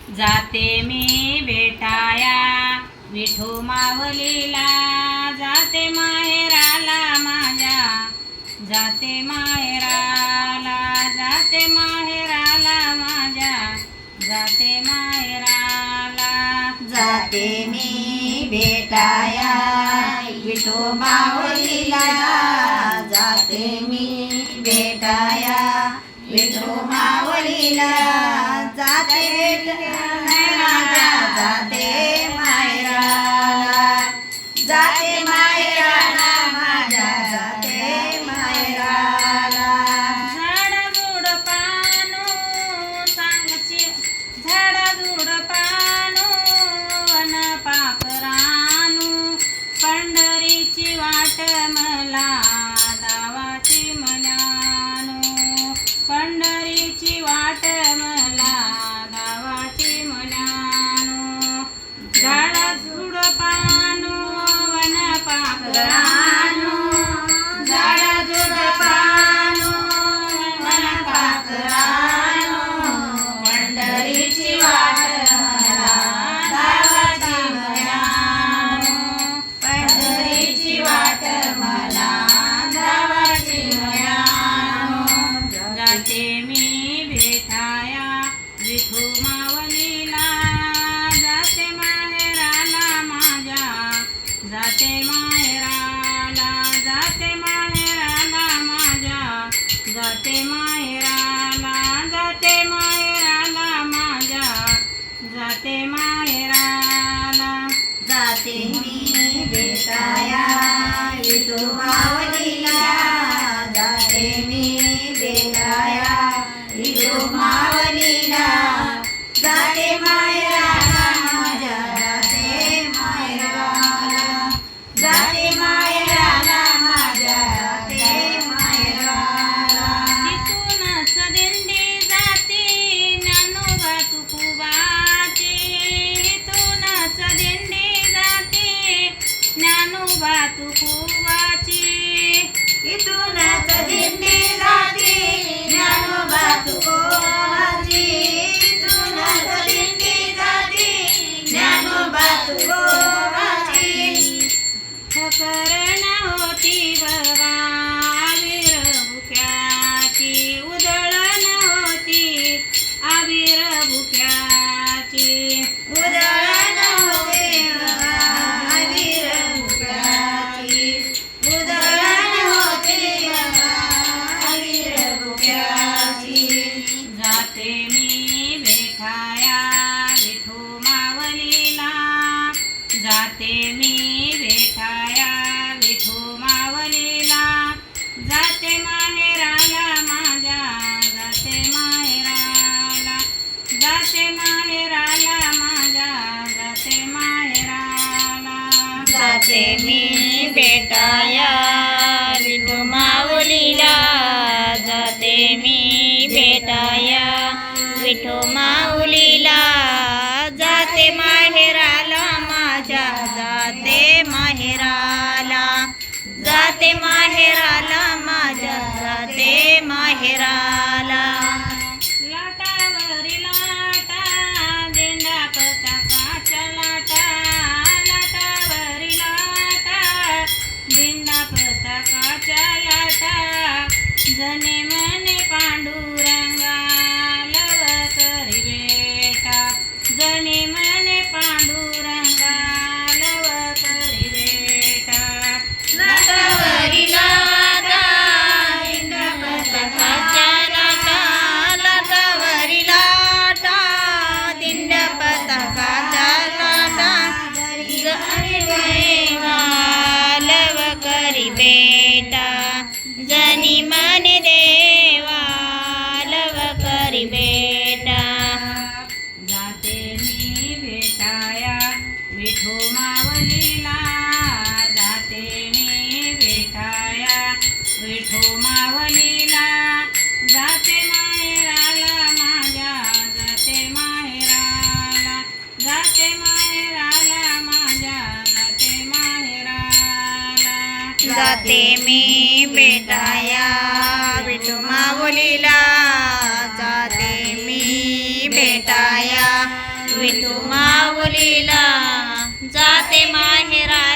जाते मी भेटाया विठू मावलीला, जाते माहेराला माझ्या, जाते माहेराला, जाते माहेराला माझ्या, जाते माहेराला. जाते मी भेटाया विठू माऊलीला, जाते मी भेटाया विठू माऊलीला, जाते माहेराला, जाते माहेराला, जाते माहेराला माझ्या, जाते माहेराला. झाडाझुड पानो सांगची, झाडाझुड पानो वन पाखरानू, पंढरीची वाट मला दावाची मनानू, पंढरीची वाट मला दावाची मनानू. झाडाझुड पानो वन पाखरानू, झाडाझुड पानो वन पाखरानू, पंढरीची वाट मला दावाची मनानू, पंढरीची वाट मला दावाची मनानू. जाते मी भेटाया विठू मावलीला, जाते माहेराला माझ्या, जाते माहेराला, जाते माहेराला माझ्या, जाते माहेराला, जाते माहेराला माझ्या, जाते माहेराला. जाते मी भेटाया विठू माऊलीला, जाते मी भेटाया विठू माऊलीला, जाते माहेराला माझ्या, जाते माहेराला, जाते माहेराला माझ्या, जाते माहेराला. तिथूनच दिंडी जाती ज्ञानोबा तुकोबाची, इथूनच दिंडी जाती ज्ञानोबा तुकोबाची, इथूनच दिंडी जाती ज्ञानोबा तुकोबाची, इथूनच दिंडी जाती ज्ञानोबा तुकोबाची. ठकर होती बघा आविर भुक्याची, उधळण होती आविर भुक्याची, उधळण होते बघा आविर भुक्याची, उधळण होते बघा आविर भुक्याची. जाते मी भेटाया विठू मावलीला, जाते मी भेटाया विठू मावलीला, जाते माहेराला माझ्या, जाते माहेराला, जाते माहेराला माझ्या, जाते माहेराला. जाते मी भेटाया विठू माऊलीला, जाते मी भेटाया विठू माऊलीला, जाते माहेराला माझ्या, जाते माहेराला, जाते माहेराला माझ्या, जाते माहेराला. लाटावरी लाटा दिंडा पताकाच्या लाटा, लाटावरी लाटा दिंडा पताकाच्या लाटा, जने मने पांडुरंगा लव करी बेटा, जने मने पांडुरंगा लव करी बेटा. लाटावरी लाटा दिंडा पताकाच्या लाटा, लाटावरी लाटा दिंडा पताकाच्या लाटा, जनी देवा लव करी बेटा, जनी मन देवा लव करी बेटा. जाते मी भेटाया विठू मावलीला, जाते मी भेटाया विठू मावलीला, जाते माहेराला माझ्या, जाते माहेराला, जाते माहेराला माझ्या, जाते माहेराला. जाते मी भेटाया विठू माऊलीला, जाते मी भेटाया भेटाया विठू माऊलीला जाते माहेराला